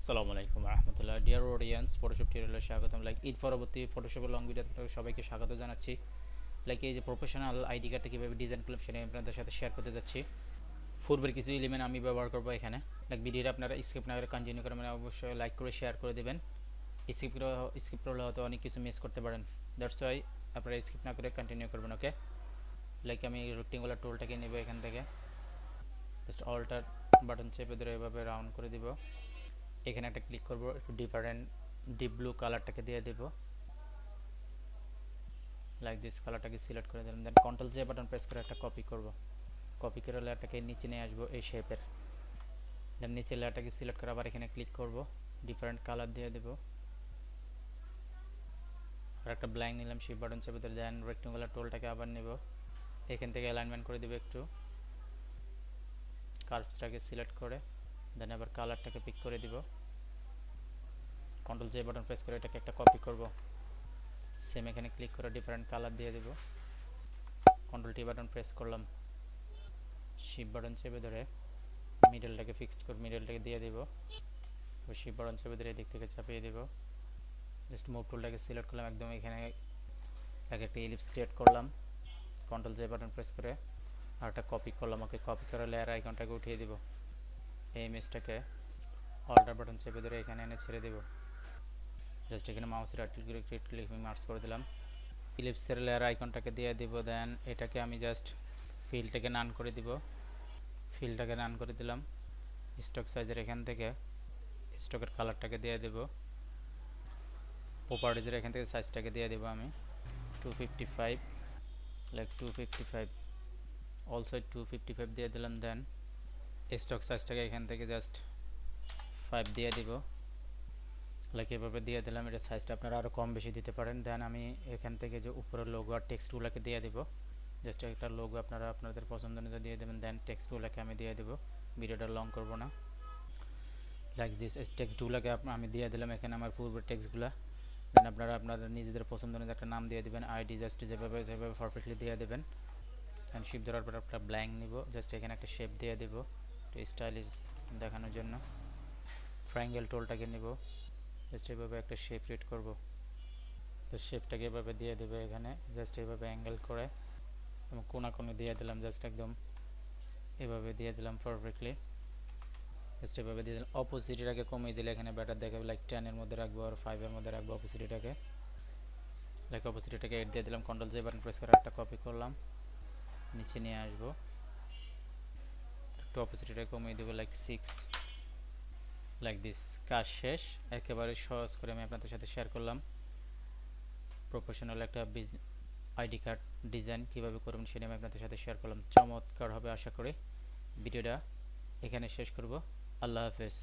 আসসালামু আলাইকুম রহমতুল্লাহ। Dear audience, Photoshop টিউটোরিয়ালে স্বাগতম। ঈদ পরবর্তী ফটোশপের লং ভিডিও সবাইকে স্বাগত জানাচ্ছি। এই যে প্রফেশনাল আইডি কার্ডটা কীভাবে ডিজাইন করলাম সেটা আমি আপনাদের সাথে শেয়ার করতে যাচ্ছি। পূর্বের কিছু এলিমেন্ট আমি ব্যবহার করবো এখানে। ভিডিওটা আপনারা স্কিপ না করে কন্টিনিউ করে অবশ্যই লাইক করে শেয়ার করে দেবেন। স্কিপ করলে হয়তো অনেক কিছু মিস করতে পারেন, দ্যাটস ওয়াই আপনারা স্কিপ না করে কন্টিনিউ করবেন। ওকে, আমি রেক্টেঙ্গুলার টুলটাকে নেব, এখান থেকে জাস্ট অল্টার বাটন চেপে ধরে এভাবে রাউন্ড করে দিব। এখানে একটা ক্লিক করব, একটু ডিফারেন্ট ডিপ ব্লু কালারটাকে দিয়ে দেব। দিস কালারটাকে সিলেক্ট করে দিলাম, দেন কন্ট্রোল জে বাটন প্রেস করে একটা কপি করব। কপি করে লেয়ারটাকে নিচে নিয়ে আসবো এই শেপের। দেন নিচে লেয়ারটাকে সিলেক্ট করে আবার এখানে ক্লিক করব, ডিফারেন্ট কালার দিয়ে দেব। আর একটা ব্ল্যাঙ্ক নিলাম, শিফট বাটন চেপে ধরে দেন রেক্টেঙ্গুলার টুলটাকে আবার নেব, এখান থেকে অ্যালাইনমেন্ট করে দেব একটু। কার্ভসটাকে সিলেক্ট করে দেন আবার কালারটাকে পিক করে দিব। কন্ট্রোল জে বাটন প্রেস করে এটাকে একটা কপি করব। সেম এখানে ক্লিক করে ডিফারেন্ট কালার দিয়ে দেব। কন্ট্রোল টি বাটন প্রেস করলাম, শিফট বাটন চেপে ধরে মিডলটাকে ফিক্সড করে মিডলটাকে দিয়ে দেব। শিফট বাটন চেপে ধরে এদিক থেকে চাপিয়ে দেব। জাস্ট মুভ টুলটাকে সিলেক্ট করলাম, একদম এখানে একটা ইলিপস ক্রিয়েট করলাম। কন্ট্রোল জে বাটন প্রেস করে আর একটা কপি করলাম। ওকে, কপি করে লেয়ার আইকনটাকে উঠিয়ে দেব। এই ইমেজটাকে অল্টার বাটন চেপে ধরে এখানে এনে ছেড়ে দেব। জাস্ট এখানে মাউসের রাইট ক্লিক করে ক্রিয়েট ক্লিক মার্কস করে দিলাম। ইলিপসের লেয়ার আইকনটাকে দিয়ে দিব। দেন এটাকে আমি জাস্ট ফিলটাকে নান করে দিব। ফিলটাকে নান করে দিলাম। স্টক সাইজের এখান থেকে স্টকের কালারটাকে দিয়ে দেব। প্রপার্টিজের এখান থেকে সাইজটাকে দিয়ে দেব আমি 255, 255 অলসো 255 দিয়ে দিলাম। দেন স্টক সাইজটাকে এখান থেকে জাস্ট 5 দিয়ে দিব। এভাবে দিয়ে দিলাম। এটা সাইজটা আপনারা আরও কম বেশি দিতে পারেন। দেন আমি এখান থেকে যে উপরের লোগো আর টেক্সটগুলোকে দিয়ে দেব। জাস্ট একটা লোগো আপনারা আপনাদের পছন্দ অনুযায়ী দিয়ে দেবেন। দেন টেক্সটগুলোকে আমি দিয়ে দেব, ভিডিওটা লং করব না। দিস টেক্সটগুলোকে আমি দিয়ে দিলাম এখানে আমার পূর্বের টেক্সটগুলো। দেন আপনারা আপনাদের নিজেদের পছন্দ অনুযায়ী একটা নাম দিয়ে দেবেন, আইডি জাস্ট যেভাবে পারফেক্টলি দিয়ে দেবেন। দেন শিপ ধরার পর একটা ব্ল্যাঙ্ক নিব, জাস্ট এখানে একটা শেপ দিয়ে দেব একটু স্টাইলিশ দেখানোর জন্য। ট্রায়াঙ্গেল টুলটাকে নিব, জাস্ট এভাবে একটা শেপ ক্রিয়েট করব। তো শেপটাকে এভাবে দিয়ে দেবে এখানে, জাস্ট এভাবে অ্যাঙ্গেল করে এবং কোণাকোণে দিয়ে দিলাম, জাস্ট একদম এভাবে দিয়ে দিলাম পারফেক্টলি। জাস্ট এভাবে দিয়ে দিলাম। অপোসিটিটাকে কমিয়ে দিলে এখানে বেটার দেখাবে, 10-এর মধ্যে রাখবো আর 5-এর মধ্যে রাখবো অপোসিটিটাকে। অপোসিটিটাকে 8 দিয়ে দিলাম। কন্ট্রোল জে বাটন প্রেস করে একটা কপি করলাম, নিচে নিয়ে আসবো, একটু অপোসিটিটাকে কমিয়ে দেবো 6। দিস কাজ শেষ। একেবারে সহজ করে আমি আপনাদের সাথে শেয়ার করলাম প্রফেশনাল একটা আইডি কার্ড ডিজাইন কীভাবে করবেন সেটা আমি আপনাদের সাথে শেয়ার করলাম। চমৎকার হবে আশা করি। ভিডিওটা এখানে শেষ করব। আল্লাহ হাফেজ।